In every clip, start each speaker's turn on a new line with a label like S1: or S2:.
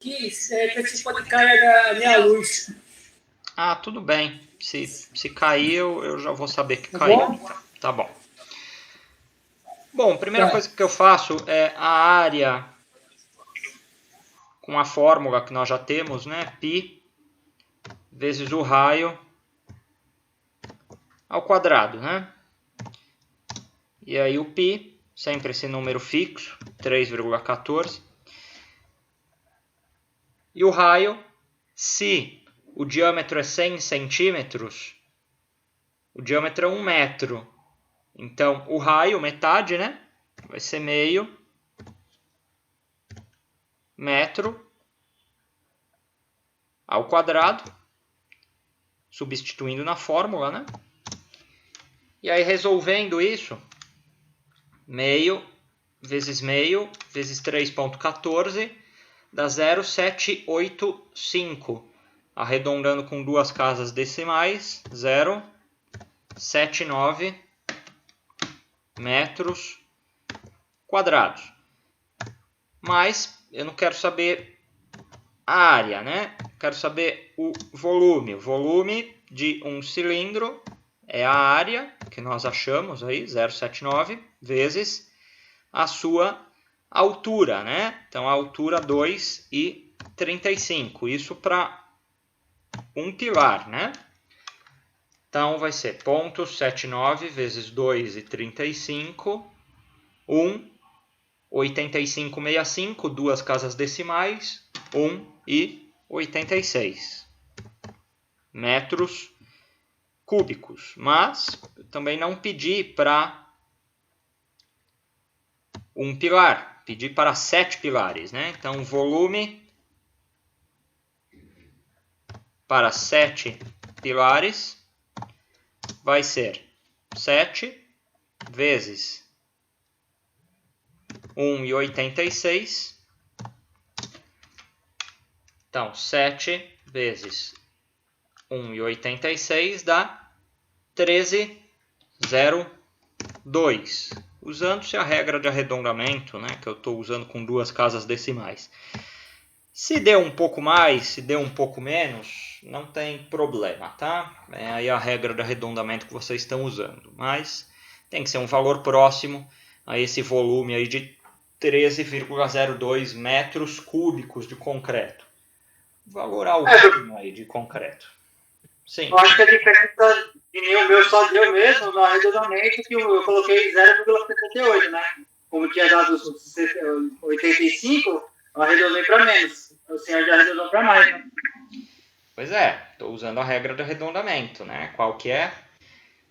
S1: que se pode cair a minha luz.
S2: Ah, tudo bem. Se cair, eu já vou saber que caiu. Tá bom. Bom, a primeira coisa que eu faço é a área com a fórmula que nós já temos, né? Π vezes o raio ao quadrado, né? E aí o π, sempre esse número fixo, 3,14. E o raio, se o diâmetro é 100 centímetros, o diâmetro é 1 metro. Então, o raio, metade, né? Vai ser meio metro ao quadrado, substituindo na fórmula, né? E aí, resolvendo isso, meio vezes 3,14 dá 0,785. Arredondando com duas casas decimais, 0,79 metros quadrados. Mas eu não quero saber a área, né? Quero saber o volume. O volume de um cilindro é a área que nós achamos aí, 0,79, vezes a sua altura, né? Então a altura 2,35. Isso para um pilar, né? Então vai ser 0,79 vezes 2,35, 1,8565, duas casas decimais, 1,86 metros cúbicos. Mas eu também não pedi para um pilar, pedi para 7 pilares, né? Então volume para 7 pilares vai ser 7 vezes 1,86. Então, 7 vezes 1,86 dá 13,02. Usando-se a regra de arredondamento, né, que eu estou usando com duas casas decimais. Se deu um pouco mais, se deu um pouco menos, não tem problema, tá? É aí a regra de arredondamento que vocês estão usando. Mas tem que ser um valor próximo a esse volume aí de 13,02 metros cúbicos de concreto. Valor algum aí de concreto. Sim.
S1: Eu acho que a diferença de mim, o meu só deu mesmo no arredondamento que eu coloquei 0,78, né? Como tinha dado 85, eu arredondei para menos. O senhor já arredondou para mais, né?
S2: Pois é, estou usando a regra do arredondamento, né? Qual que é?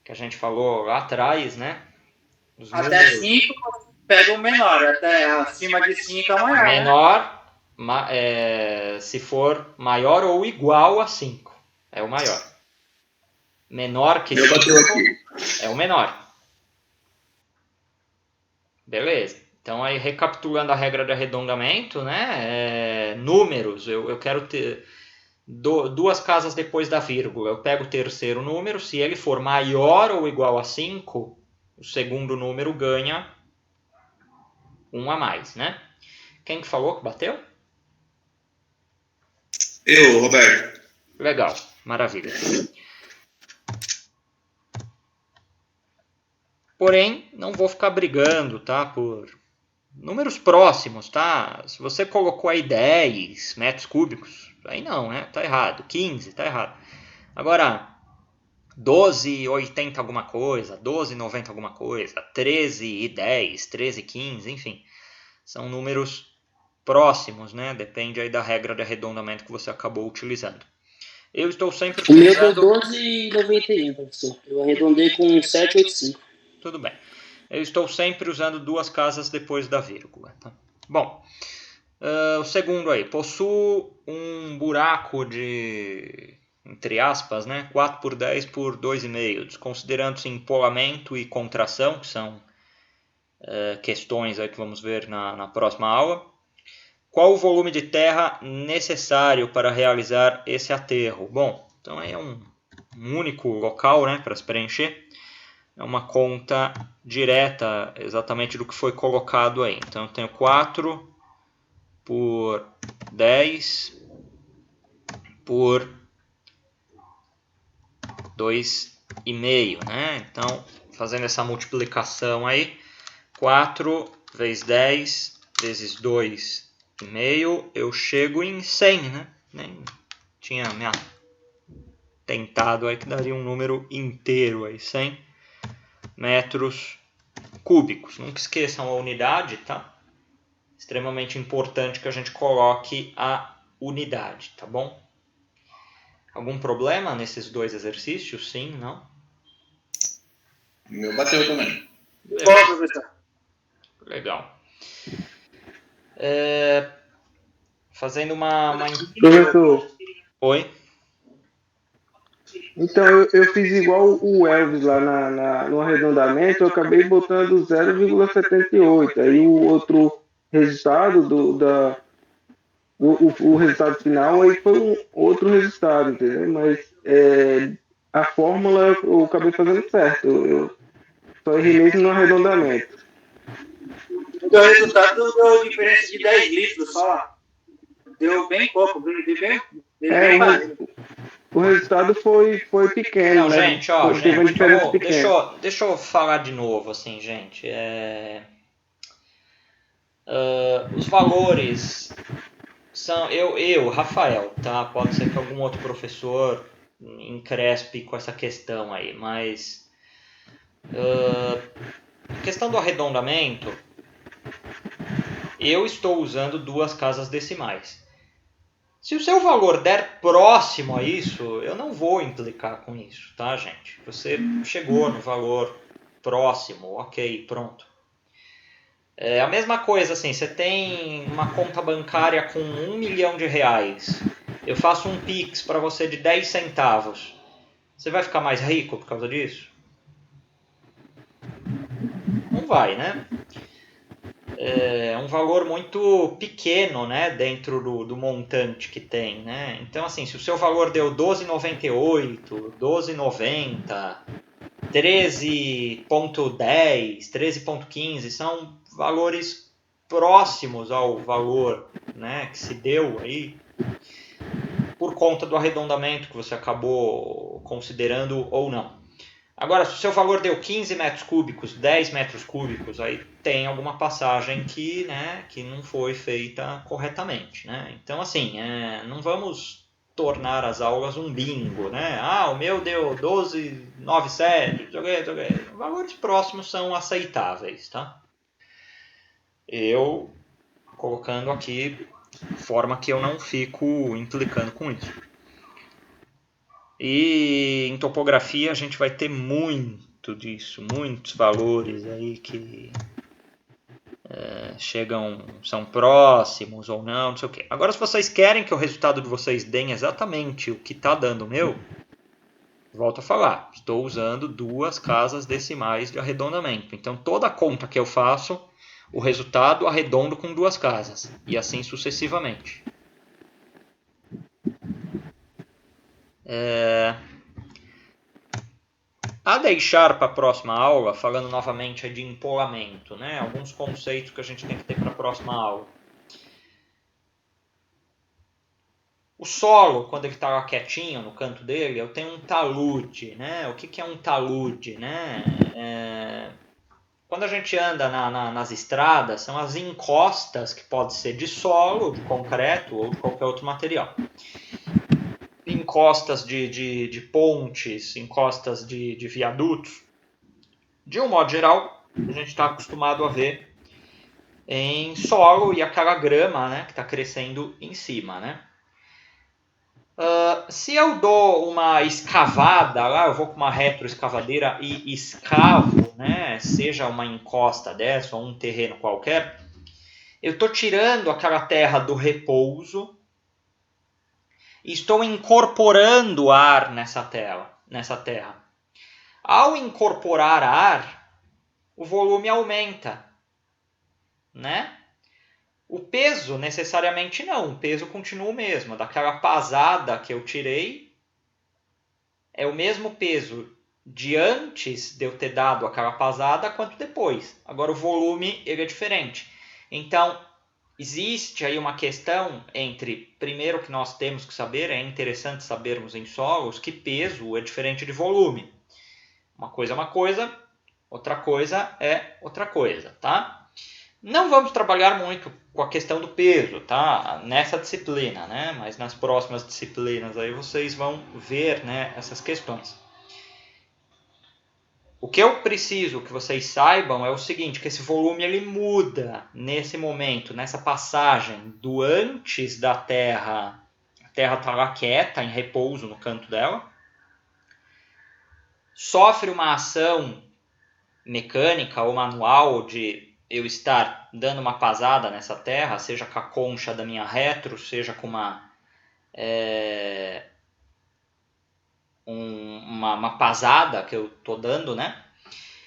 S2: Que a gente falou lá atrás, né?
S1: Os até 5 pega o menor, até acima de 5 é o maior.
S2: Menor, se for maior ou igual a 5, é o maior. Menor que 5 é o menor. Beleza. Então, aí recapitulando a regra de arredondamento, né? Números, eu quero ter duas casas depois da vírgula. Eu pego o terceiro número, se ele for maior ou igual a 5, o segundo número ganha 1 a mais, né? Quem que falou que bateu?
S3: Eu, Roberto.
S2: Legal, maravilha. Porém, não vou ficar brigando, tá? Por números próximos, tá? Se você colocou aí 10 metros cúbicos, aí não, né? Tá errado. 15, tá errado. Agora, 12,80 alguma coisa, 12,90 alguma coisa, 13,10, 13,15, enfim. São números próximos, né? Depende aí da regra de arredondamento que você acabou utilizando. Eu estou sempre utilizando...
S1: O meu deu 12,91, professor. Eu arredondei com 7,85.
S2: Tudo bem. Eu estou sempre usando duas casas depois da vírgula. Tá? Bom, o segundo aí. Possuo um buraco de, entre aspas, né, 4 por 10 por 2,5, desconsiderando-se empolamento e contração, que são questões aí que vamos ver na próxima aula. Qual o volume de terra necessário para realizar esse aterro? Bom, então aí é um único local, né, para se preencher. É uma conta direta exatamente do que foi colocado aí. Então eu tenho 4 por 10 por 2,5, né? Então, fazendo essa multiplicação aí, 4 vezes 10 vezes 2,5, eu chego em 100, né? Nem tinha me tentado aí que daria um número inteiro aí, 100 metros cúbicos. Nunca esqueçam a unidade, tá? Extremamente importante que a gente coloque a unidade, tá bom? Algum problema nesses dois exercícios? Sim, não?
S3: O meu bateu também.
S1: Bom, professor.
S2: Legal. Fazendo uma...
S4: Professor,
S2: Oi?
S4: então eu fiz igual o Elvis lá no arredondamento, eu acabei botando 0,78. Aí o outro resultado o resultado final aí foi um outro resultado, entendeu? Mas a fórmula eu acabei fazendo certo. Eu só errei mesmo no arredondamento.
S1: O resultado deu diferença de 10 litros só. Deu bem pouco, deu bem baixo.
S4: O resultado foi pequeno,
S2: Não,
S4: né?
S2: gente, ó,
S4: Teve uma
S2: gente,
S4: diferença pequena.
S2: deixa eu falar de novo, assim, gente. Os valores são... Rafael, tá? Pode ser que algum outro professor encrespe com essa questão aí, mas... a questão do arredondamento, eu estou usando 2 casas decimais. Se o seu valor der próximo a isso, eu não vou implicar com isso, tá, gente? Você chegou no valor próximo, ok, pronto. É a mesma coisa, assim, você tem uma conta bancária com R$1 milhão, eu faço um Pix para você de 10 centavos. Você vai ficar mais rico por causa disso? Não vai, né? É um valor muito pequeno, né, dentro do montante que tem, né? Então, assim, se o seu valor deu 12,98, 12,90, 13,10, 13,15, são valores próximos ao valor, né, que se deu aí por conta do arredondamento que você acabou considerando ou não. Agora, se o seu valor deu 15 metros cúbicos, 10 metros cúbicos, aí tem alguma passagem que, né, que não foi feita corretamente, né? Então, assim, não vamos tornar as aulas um bingo, né? Ah, o meu deu 12,97, joguei. Valores próximos são aceitáveis, tá? Eu colocando aqui forma que eu não fico implicando com isso. E em topografia a gente vai ter muito disso, muitos valores aí que chegam, são próximos ou não sei o que. Agora, se vocês querem que o resultado de vocês dê exatamente o que está dando o meu, volto a falar, estou usando 2 casas decimais de arredondamento. Então, toda conta que eu faço, o resultado arredondo com 2 casas, e assim sucessivamente. A deixar para a próxima aula, falando novamente de empolamento, né? Alguns conceitos que a gente tem que ter para a próxima aula. O solo, quando ele está lá quietinho no canto dele, eu tenho um talude, né? O que é um talude, né? Quando a gente anda nas estradas, são as encostas, que pode ser de solo, de concreto ou de qualquer outro material. Encostas de pontes, encostas de viadutos. De um modo geral, a gente está acostumado a ver em solo e aquela grama, né, que está crescendo em cima, né? Se eu dou uma escavada lá, eu vou com uma retroescavadeira e escavo, né, seja uma encosta dessa ou um terreno qualquer, eu estou tirando aquela terra do repouso e estou incorporando ar nessa terra. Ao incorporar ar, o volume aumenta, né? O peso, necessariamente não. O peso continua o mesmo. Daquela pasada que eu tirei, é o mesmo peso de antes de eu ter dado aquela pasada quanto depois. Agora, o volume ele é diferente. Então, existe aí uma questão entre, primeiro que nós temos que saber, é interessante sabermos em solos que peso é diferente de volume. Uma coisa é uma coisa, outra coisa é outra coisa, tá? Não vamos trabalhar muito com a questão do peso, tá? Nessa disciplina, né? Mas nas próximas disciplinas aí vocês vão ver, né, essas questões. O que eu preciso que vocês saibam é o seguinte, que esse volume ele muda nesse momento, nessa passagem do antes da Terra, a Terra está lá quieta, em repouso no canto dela, sofre uma ação mecânica ou manual de eu estar dando uma pasada nessa Terra, seja com a concha da minha retro, seja com uma pasada que eu estou dando, né?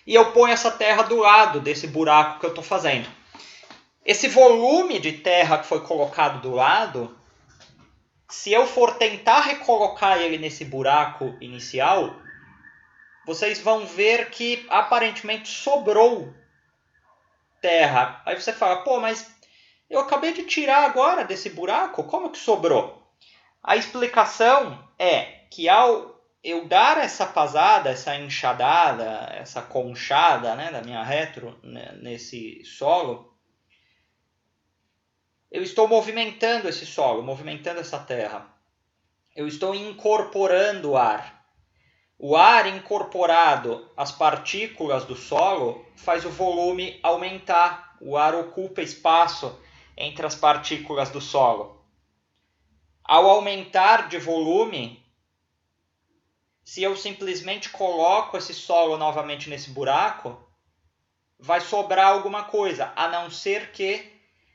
S2: E eu ponho essa terra do lado desse buraco que eu estou fazendo. Esse volume de terra que foi colocado do lado, se eu for tentar recolocar ele nesse buraco inicial, vocês vão ver que aparentemente sobrou terra. Aí você fala, pô, mas eu acabei de tirar agora desse buraco, como que sobrou? A explicação é que ao eu dar essa pasada, essa enxadada, essa conchada, né, da minha retro nesse solo, eu estou movimentando esse solo, movimentando essa terra. Eu estou incorporando o ar. O ar incorporado às partículas do solo faz o volume aumentar. O ar ocupa espaço entre as partículas do solo. Ao aumentar de volume, se eu simplesmente coloco esse solo novamente nesse buraco, vai sobrar alguma coisa, a não ser que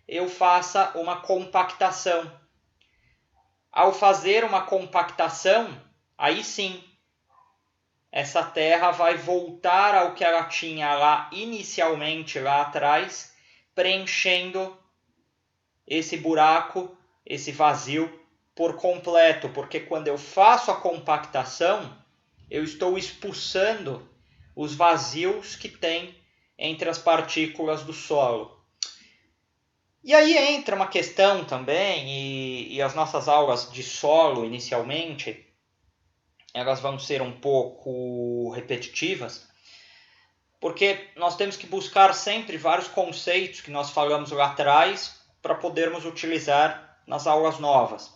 S2: eu faça uma compactação. Ao fazer uma compactação, aí sim, essa terra vai voltar ao que ela tinha lá inicialmente, lá atrás, preenchendo esse buraco, esse vazio por completo, porque quando eu faço a compactação, eu estou expulsando os vazios que tem entre as partículas do solo. E aí entra uma questão também, e as nossas aulas de solo, inicialmente, elas vão ser um pouco repetitivas, porque nós temos que buscar sempre vários conceitos que nós falamos lá atrás para podermos utilizar nas aulas novas.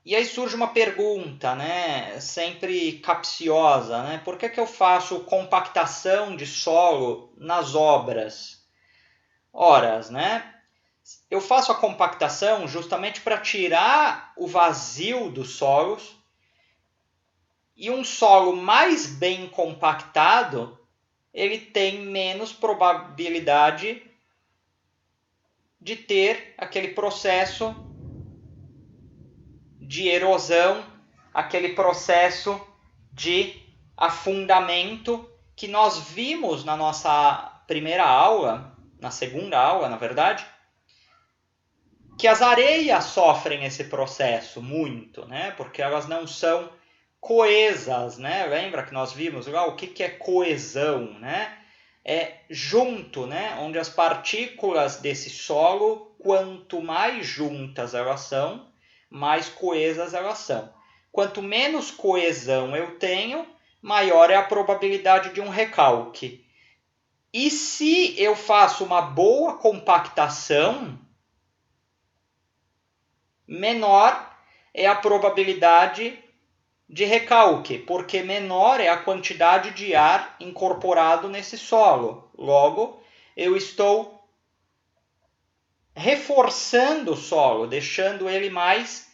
S2: E aí surge uma pergunta, né, sempre capciosa, né? Por que eu faço compactação de solo nas obras? Horas, né? Eu faço a compactação justamente para tirar o vazio dos solos, e um solo mais bem compactado, ele tem menos probabilidade de ter aquele processo de erosão, aquele processo de afundamento que nós vimos na nossa primeira aula, na segunda aula, na verdade, que as areias sofrem esse processo muito, né? Porque elas não são coesas, né? Lembra que nós vimos lá o que é coesão, né? É junto, né? Onde as partículas desse solo, quanto mais juntas elas são, mais coesas elas são. Quanto menos coesão eu tenho, maior é a probabilidade de um recalque. E se eu faço uma boa compactação, menor é a probabilidade de recalque, porque menor é a quantidade de ar incorporado nesse solo. Logo, eu estou reforçando o solo, deixando ele mais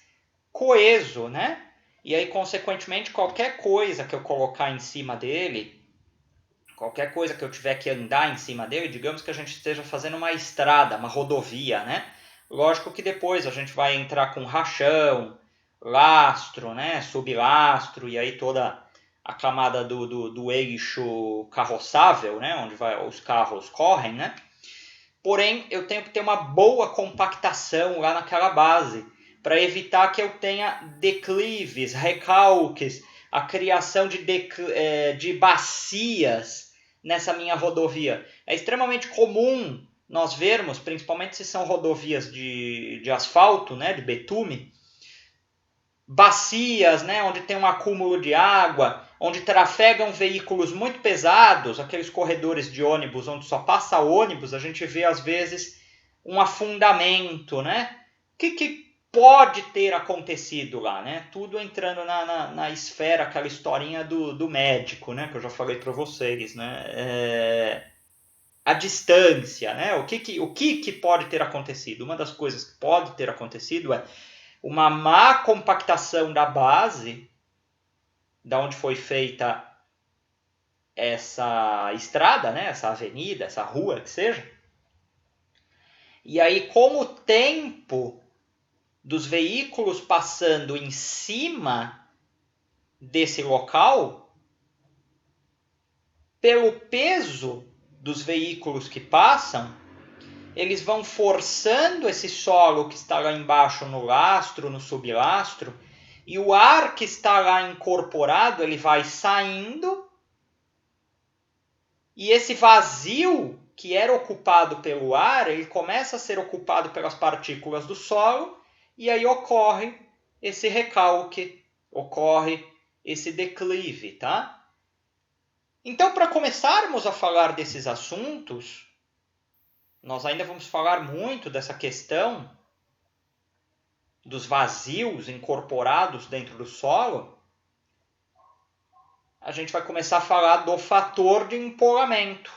S2: coeso, né? E aí, consequentemente, qualquer coisa que eu colocar em cima dele, qualquer coisa que eu tiver que andar em cima dele, digamos que a gente esteja fazendo uma estrada, uma rodovia, né? Lógico que depois a gente vai entrar com rachão, lastro, né? Sublastro, e aí toda a camada do eixo carroçável, né? Onde os carros correm, né? Porém, eu tenho que ter uma boa compactação lá naquela base, para evitar que eu tenha declives, recalques, a criação de bacias nessa minha rodovia. É extremamente comum nós vermos, principalmente se são rodovias de asfalto, né, de betume, bacias, né, onde tem um acúmulo de água, onde trafegam veículos muito pesados, aqueles corredores de ônibus onde só passa ônibus, a gente vê às vezes um afundamento, né? O que pode ter acontecido lá, né? Tudo entrando na esfera, aquela historinha do médico, né? Que eu já falei para vocês, né? A distância, né? O que pode ter acontecido? Uma das coisas que pode ter acontecido é uma má compactação da base, da onde foi feita essa estrada, né? Essa avenida, essa rua, que seja. E aí, com o tempo dos veículos passando em cima desse local, pelo peso dos veículos que passam, eles vão forçando esse solo que está lá embaixo no lastro, no sublastro, e o ar que está lá incorporado, ele vai saindo, e esse vazio que era ocupado pelo ar, ele começa a ser ocupado pelas partículas do solo, e aí ocorre esse recalque, ocorre esse declive, tá? Então, para começarmos a falar desses assuntos, nós ainda vamos falar muito dessa questão dos vazios incorporados dentro do solo. A gente vai começar a falar do fator de empolamento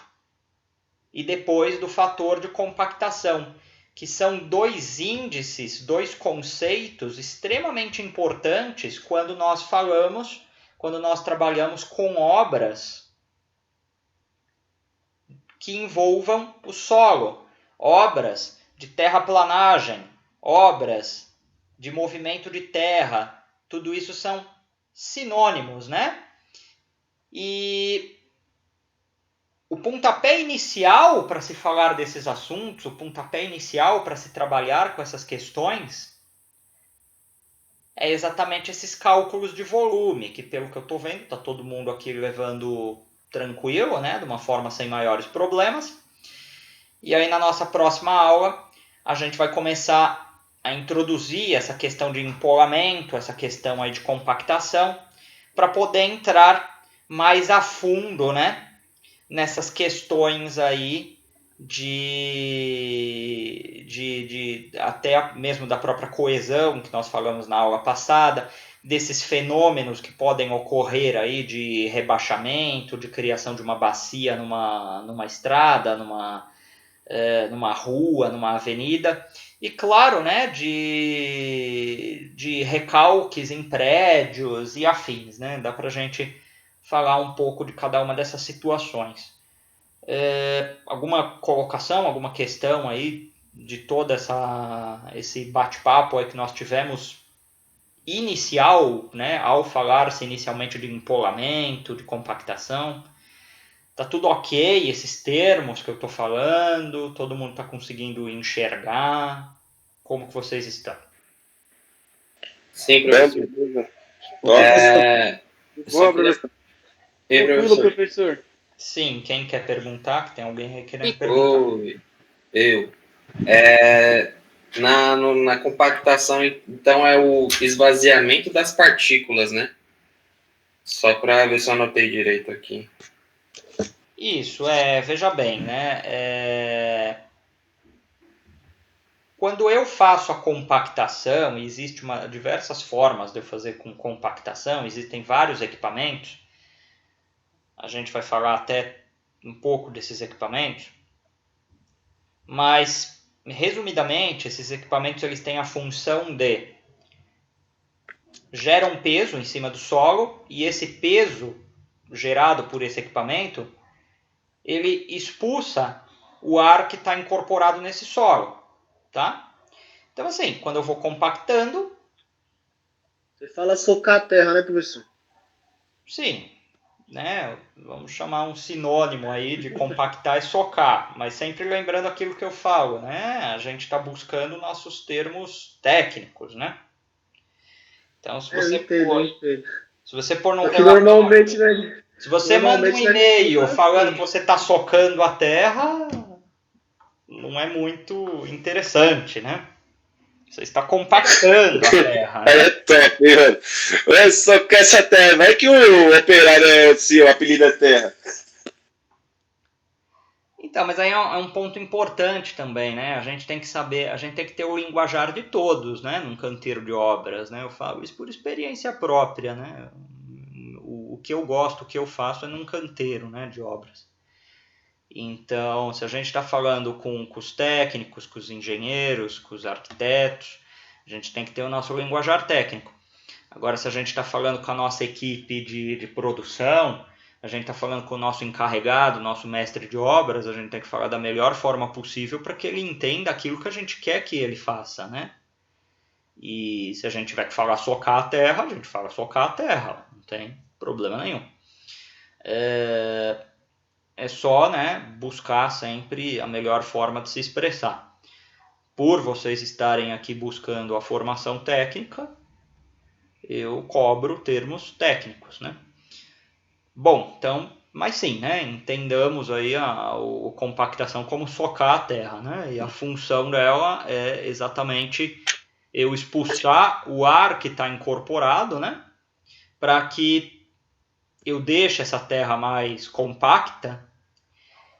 S2: e depois do fator de compactação, que são dois índices, dois conceitos extremamente importantes quando nós trabalhamos com obras que envolvam o solo, obras de terraplanagem, obras de movimento de terra, tudo isso são sinônimos, né? E o pontapé inicial para se falar desses assuntos, o pontapé inicial para se trabalhar com essas questões, é exatamente esses cálculos de volume, que pelo que eu estou vendo, está todo mundo aqui levando tranquilo, né, de uma forma sem maiores problemas. E aí na nossa próxima aula, a gente vai começar a introduzir essa questão de empolamento, essa questão aí de compactação, para poder entrar mais a fundo, né, nessas questões aí de até mesmo da própria coesão que nós falamos na aula passada, desses fenômenos que podem ocorrer aí de rebaixamento, de criação de uma bacia numa estrada, numa rua, numa avenida, e claro, né, de recalques em prédios e afins, né? Dá pra gente falar um pouco de cada uma dessas situações. Alguma colocação, alguma questão aí de todo esse bate-papo aí que nós tivemos inicial, né, ao falar-se inicialmente de empolamento, de compactação? Tá tudo ok, esses termos que eu estou falando? Todo mundo está conseguindo enxergar? Como que vocês estão?
S5: Sim, professor.
S4: Boa, professor.
S5: Tranquilo, professor.
S2: Sim, quem quer perguntar? Que tem alguém querendo perguntar.
S5: Eu. Na compactação, então, é o esvaziamento das partículas, né? Só para ver se eu anotei direito aqui.
S2: Isso, veja bem, né? Quando eu faço a compactação, e existe diversas formas de eu fazer com compactação, existem vários equipamentos, a gente vai falar até um pouco desses equipamentos, mas, resumidamente, esses equipamentos eles têm a função de gerar um peso em cima do solo, e esse peso gerado por esse equipamento, ele expulsa o ar que está incorporado nesse solo, tá? Então, assim, quando eu vou compactando...
S6: Você fala socar a terra, né, professor?
S2: Sim, né? Vamos chamar um sinônimo aí de compactar e socar, mas sempre lembrando aquilo que eu falo, né? A gente está buscando nossos termos técnicos, né? Então, se você pôr num relatório...
S6: Normalmente, né?
S2: Se você manda um e-mail falando que você está socando a terra, não é muito interessante, né? Você está compactando a terra, né?
S7: É top, mano. Olha só com essa terra. Vai que o operário é seu, o apelido é terra.
S2: Então, mas aí é um ponto importante também, né? A gente tem que saber, a gente tem que ter o linguajar de todos, né? Num canteiro de obras, né? Eu falo isso por experiência própria, né? O que eu gosto, o que eu faço é num canteiro, né? De obras. Então, se a gente está falando com os técnicos, com os engenheiros, com os arquitetos, a gente tem que ter o nosso linguajar técnico. Agora, se a gente está falando com a nossa equipe de produção, a gente está falando com o nosso encarregado, nosso mestre de obras, a gente tem que falar da melhor forma possível para que ele entenda aquilo que a gente quer que ele faça, né? E se a gente tiver que falar socar a terra, a gente fala socar a terra, não tem problema nenhum. É só, né, buscar sempre a melhor forma de se expressar. Por vocês estarem aqui buscando a formação técnica, eu cobro termos técnicos, né? Bom, então, mas sim, né? Entendamos aí a compactação como socar a terra, né? E a função dela é exatamente eu expulsar o ar que está incorporado, né? Para que eu deixe essa terra mais compacta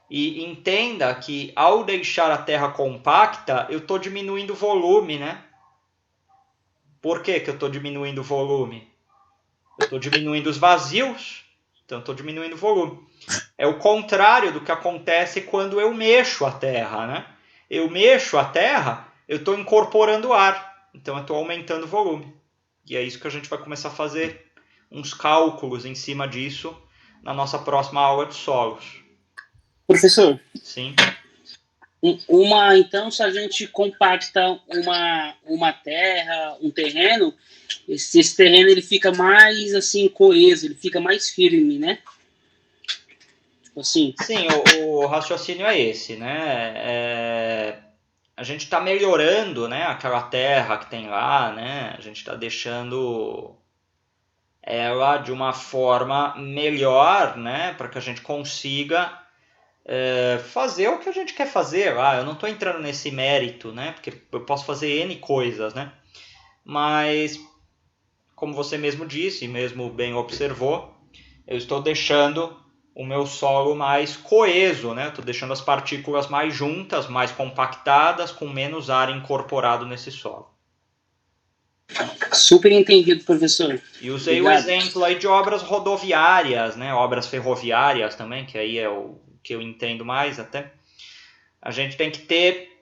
S2: e entenda que ao deixar a terra compacta, eu estou diminuindo o volume, né? Por que eu estou diminuindo o volume? Eu estou diminuindo os vazios, então estou diminuindo o volume. É o contrário do que acontece quando eu mexo a terra, né? Eu mexo a terra, eu estou incorporando ar, então eu estou aumentando o volume. E é isso que a gente vai começar a fazer uns cálculos em cima disso na nossa próxima aula de solos.
S8: Professor,
S2: Sim.
S8: Então, se a gente compacta uma terra, um terreno, esse terreno ele fica mais assim coeso, ele fica mais firme, né? Tipo assim.
S2: Sim, o raciocínio é esse, né? A gente está melhorando, né, aquela terra que tem lá, né? A gente está deixando ela de uma forma melhor, né, para que a gente consiga fazer o que a gente quer fazer lá. Eu não estou entrando nesse mérito, né, porque eu posso fazer N coisas, né, mas como você mesmo disse, mesmo bem observou, eu estou deixando o meu solo mais coeso, né, estou deixando as partículas mais juntas, mais compactadas, com menos ar incorporado nesse solo.
S8: Super entendido, professor.
S2: E usei
S8: Obrigado.
S2: o exemplo aí de obras rodoviárias, né? Obras ferroviárias também, que aí é o que eu entendo mais até. A gente tem que ter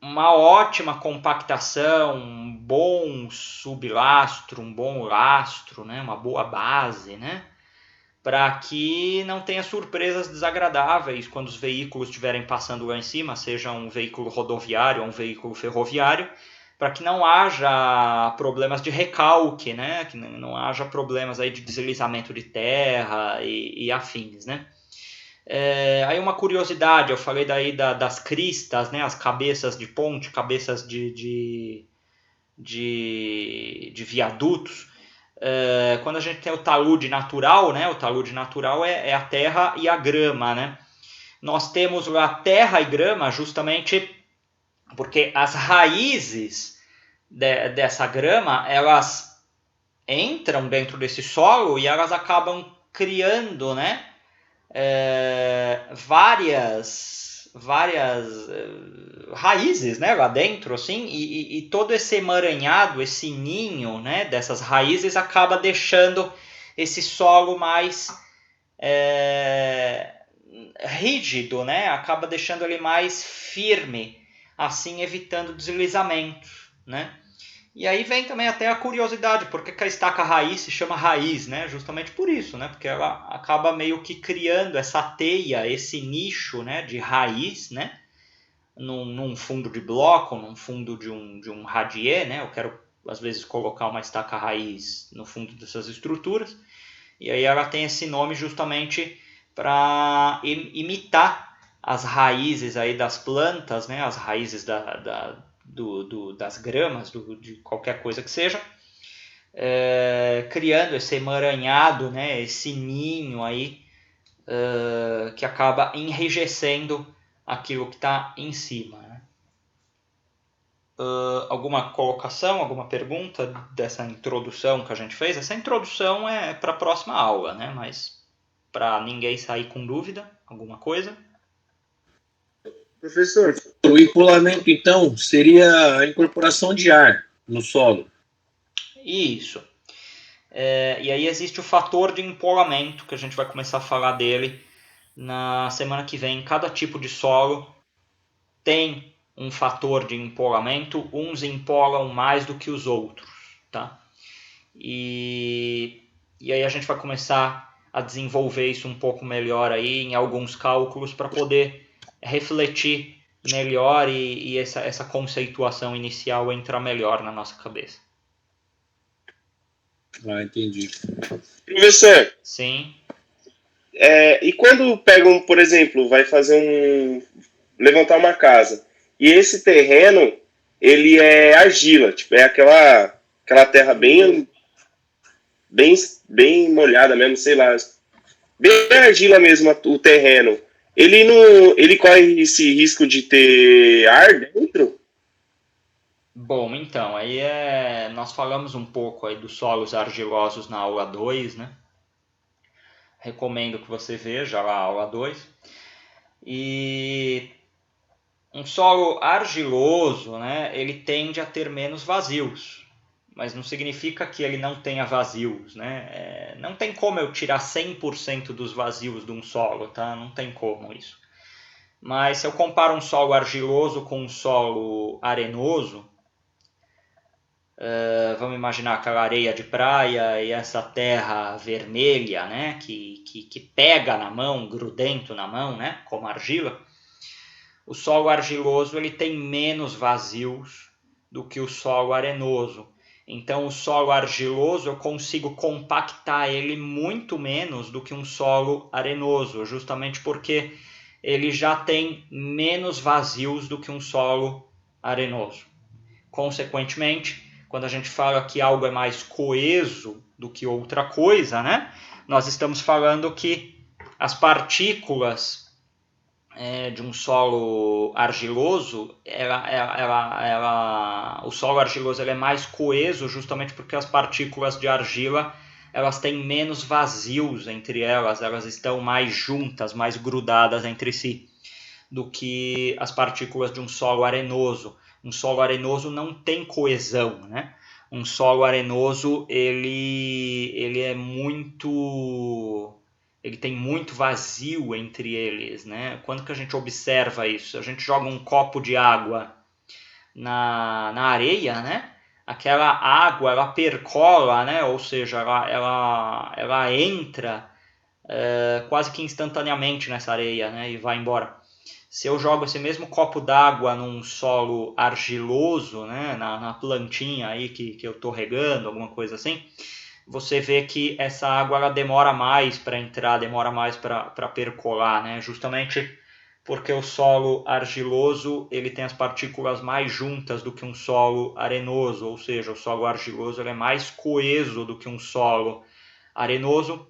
S2: uma ótima compactação, um bom sublastro, um bom lastro, né? Uma boa base, né? Para que não tenha surpresas desagradáveis quando os veículos estiverem passando lá em cima, seja um veículo rodoviário ou um veículo ferroviário, para que não haja problemas de recalque, né? Que não haja problemas aí de deslizamento de terra e afins, né? Aí uma curiosidade, eu falei daí das cristas, né? As cabeças de ponte, cabeças de viadutos. Quando a gente tem o talude natural, né? O talude natural é a terra e a grama, né? Nós temos lá terra e grama justamente porque as raízes dessa grama, elas entram dentro desse solo e elas acabam criando, né, várias raízes, né, lá dentro, assim, e todo esse emaranhado, esse ninho, né, dessas raízes acaba deixando esse solo mais rígido, né, acaba deixando ele mais firme, assim evitando deslizamentos, né? E aí vem também até a curiosidade, por que a estaca raiz se chama raiz, né? Justamente por isso, né? Porque ela acaba meio que criando essa teia, esse nicho, né, de raiz, né? Num fundo de bloco, num fundo de um radier, né? Eu quero, às vezes, colocar uma estaca raiz no fundo dessas estruturas. E aí ela tem esse nome justamente para imitar as raízes aí das plantas, né, as raízes das gramas, de qualquer coisa que seja, criando esse emaranhado, né, esse ninho aí, que acaba enrijecendo aquilo que está em cima, né? Alguma colocação, alguma pergunta dessa introdução que a gente fez? Essa introdução é para a próxima aula, né? Mas para ninguém sair com dúvida, alguma coisa?
S6: Professor,
S9: O empolamento, então, seria a incorporação de ar no solo.
S2: Isso. E aí existe o fator de empolamento, que a gente vai começar a falar dele na semana que vem. Cada tipo de solo tem um fator de empolamento, uns empolam mais do que os outros, tá? E aí a gente vai começar a desenvolver isso um pouco melhor aí em alguns cálculos para poder refletir melhor e essa conceituação inicial entrar melhor na nossa cabeça.
S9: Ah, entendi.
S7: Professor,
S2: Sim.
S7: e quando pegam, por exemplo, vai fazer levantar uma casa, e esse terreno, ele é argila, tipo, é aquela terra bem molhada mesmo, sei lá, bem argila mesmo o terreno, ele corre esse risco de ter ar dentro?
S2: Bom, então, aí nós falamos um pouco aí dos solos argilosos na aula 2, né? Recomendo que você veja lá a aula 2. E um solo argiloso, né, ele tende a ter menos vazios, mas não significa que ele não tenha vazios, né? Não tem como eu tirar 100% dos vazios de um solo, tá? Não tem como isso. Mas se eu comparo um solo argiloso com um solo arenoso, vamos imaginar aquela areia de praia e essa terra vermelha, né, que pega na mão, grudento na mão, né, como argila. O solo argiloso ele tem menos vazios do que o solo arenoso. Então o solo argiloso eu consigo compactar ele muito menos do que um solo arenoso, justamente porque ele já tem menos vazios do que um solo arenoso. Consequentemente, quando a gente fala que algo é mais coeso do que outra coisa, né, nós estamos falando que as partículas de um solo argiloso, o solo argiloso ele é mais coeso justamente porque as partículas de argila elas têm menos vazios entre elas, elas estão mais juntas, mais grudadas entre si, do que as partículas de um solo arenoso. Um solo arenoso não tem coesão, né? Um solo arenoso ele é muito... ele tem muito vazio entre eles, né? Quando que a gente observa isso? A gente joga um copo de água na areia, né? Aquela água, ela percola, né? Ou seja, ela entra quase que instantaneamente nessa areia, né? E vai embora. Se eu jogo esse mesmo copo d'água num solo argiloso, né? Na plantinha aí que eu estou regando, alguma coisa assim, você vê que essa água ela demora mais para entrar, demora mais para percolar, né? Justamente porque o solo argiloso ele tem as partículas mais juntas do que um solo arenoso, ou seja, o solo argiloso ele é mais coeso do que um solo arenoso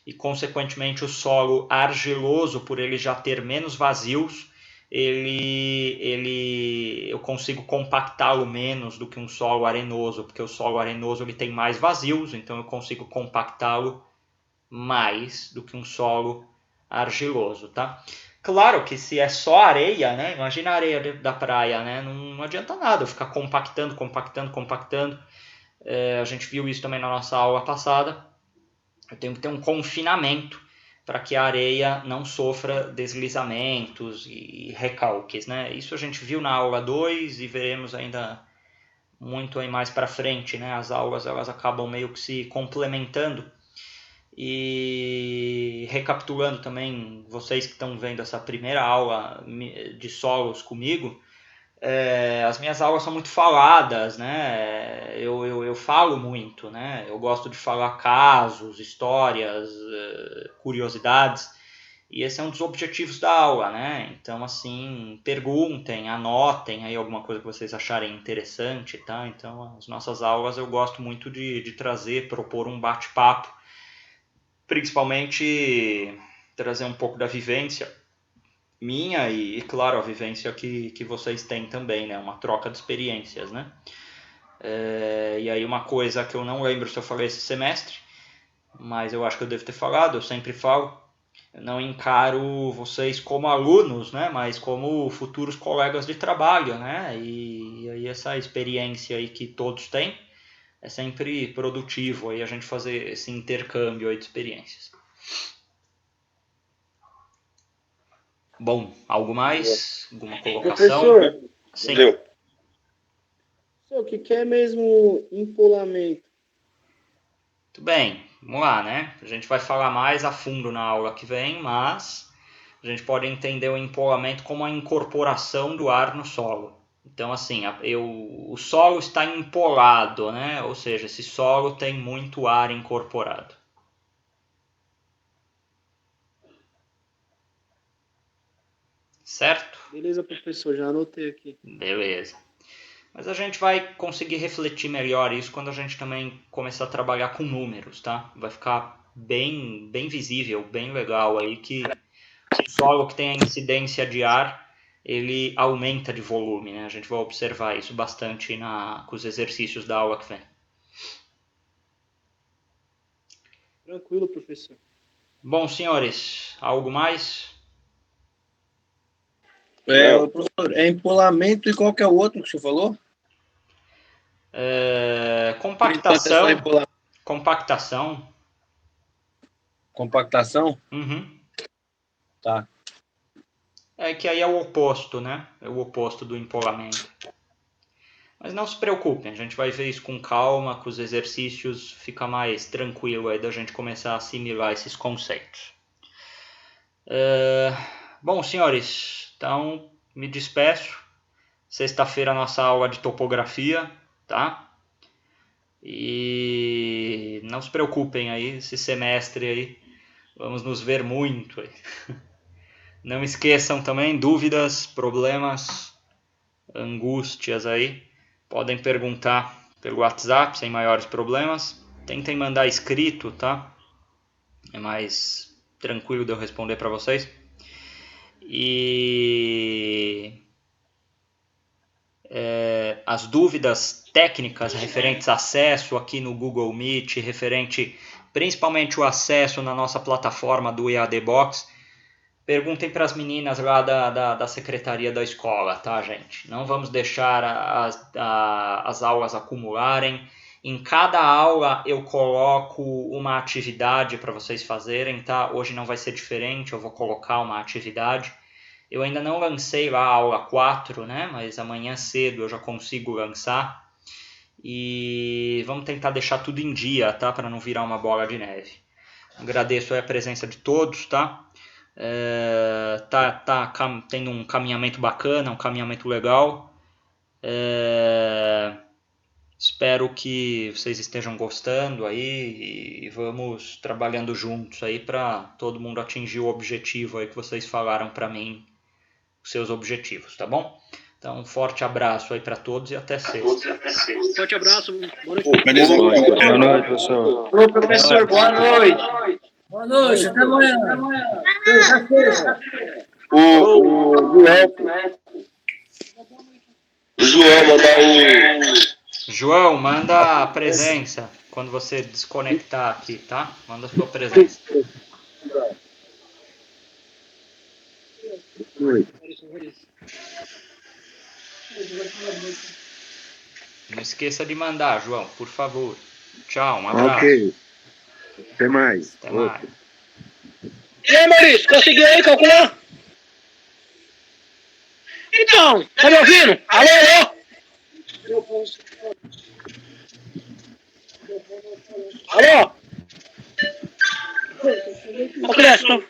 S2: e, consequentemente, o solo argiloso, por ele já ter menos vazios, eu consigo compactá-lo menos do que um solo arenoso, porque o solo arenoso ele tem mais vazios, então eu consigo compactá-lo mais do que um solo argiloso, tá? Claro que se é só areia, né? Imagina a areia da praia, né? Não adianta nada eu ficar compactando. A gente viu isso também na nossa aula passada. Eu tenho que ter um confinamento para que a areia não sofra deslizamentos e recalques, né? Isso a gente viu na aula 2 e veremos ainda muito aí mais para frente, né? As aulas elas acabam meio que se complementando. E recapitulando também, vocês que estão vendo essa primeira aula de solos comigo, as minhas aulas são muito faladas, né? Eu falo muito, né? Eu gosto de falar casos, histórias, curiosidades, e esse é um dos objetivos da aula, né? Então, assim, perguntem, anotem aí alguma coisa que vocês acharem interessante, tá? Então, as nossas aulas eu gosto muito de trazer, propor um bate-papo, principalmente trazer um pouco da vivência minha e, claro, a vivência que vocês têm também, né? Uma troca de experiências, né? E aí uma coisa que eu não lembro se eu falei esse semestre, mas eu acho que eu devo ter falado, eu sempre falo, eu não encaro vocês como alunos, né? Mas como futuros colegas de trabalho, né? E aí essa experiência aí que todos têm é sempre produtivo aí a gente fazer esse intercâmbio aí de experiências. Bom, algo mais? Alguma colocação?
S6: Professor,
S2: Sim.
S7: Entendeu?
S6: o que é mesmo empolamento?
S2: Muito bem, vamos lá, né? A gente vai falar mais a fundo na aula que vem, mas a gente pode entender o empolamento como a incorporação do ar no solo. Então, assim, o solo está empolado, né? Ou seja, esse solo tem muito ar incorporado. Certo?
S6: Beleza, professor, já anotei aqui.
S2: Beleza. Mas a gente vai conseguir refletir melhor isso quando a gente também começar a trabalhar com números, tá? Vai ficar bem visível, bem legal aí que o solo que tem a incidência de ar, ele aumenta de volume, né? A gente vai observar isso bastante com os exercícios da aula que vem.
S6: Tranquilo, professor.
S2: Bom, senhores, algo mais?
S9: Professor, é empolamento e qual que é o outro que você falou?
S2: Compactação.
S9: Por enquanto é só empolamento.
S2: Compactação.
S9: Compactação?
S2: Uhum.
S9: Tá.
S2: É que aí é o oposto, né? É o oposto do empolamento. Mas não se preocupem, a gente vai ver isso com calma, com os exercícios, fica mais tranquilo aí da gente começar a assimilar esses conceitos. Bom, senhores, então me despeço. Sexta-feira a nossa aula de topografia, tá? E não se preocupem aí, esse semestre aí, vamos nos ver muito aí. Não esqueçam também, dúvidas, problemas, angústias aí, podem perguntar pelo WhatsApp sem maiores problemas. Tentem mandar escrito, tá? É mais tranquilo de eu responder para vocês. E as dúvidas técnicas referentes a acesso aqui no Google Meet, referente principalmente o acesso na nossa plataforma do EAD Box, perguntem para as meninas lá da secretaria da escola, tá, gente? Não vamos deixar as aulas acumularem. Em cada aula eu coloco uma atividade para vocês fazerem, tá? Hoje não vai ser diferente, eu vou colocar uma atividade. Eu ainda não lancei lá a aula 4, né? Mas amanhã cedo eu já consigo lançar. E vamos tentar deixar tudo em dia, tá? Para não virar uma bola de neve. Agradeço a presença de todos, tá? Tá tendo um caminhamento bacana, um caminhamento legal. Espero que vocês estejam gostando aí e vamos trabalhando juntos aí para todo mundo atingir o objetivo aí que vocês falaram para mim, os seus objetivos, tá bom? Então, um forte abraço aí para todos e até sexta.
S6: Forte abraço. Boa noite.
S3: Beleza?
S4: Boa noite, professor.
S6: Ô, professor, boa noite.
S8: Boa noite, até amanhã.
S7: O João mandar o.
S2: João, manda a presença quando você desconectar aqui, tá? Manda a sua presença. Não esqueça de mandar, João, por favor. Tchau, um abraço.
S10: Ok. Até mais.
S2: Até mais.
S8: E aí, Maurício, conseguiu aí calcular? Então, tá me ouvindo? Alô, alô? Alô? Ô, Crespo.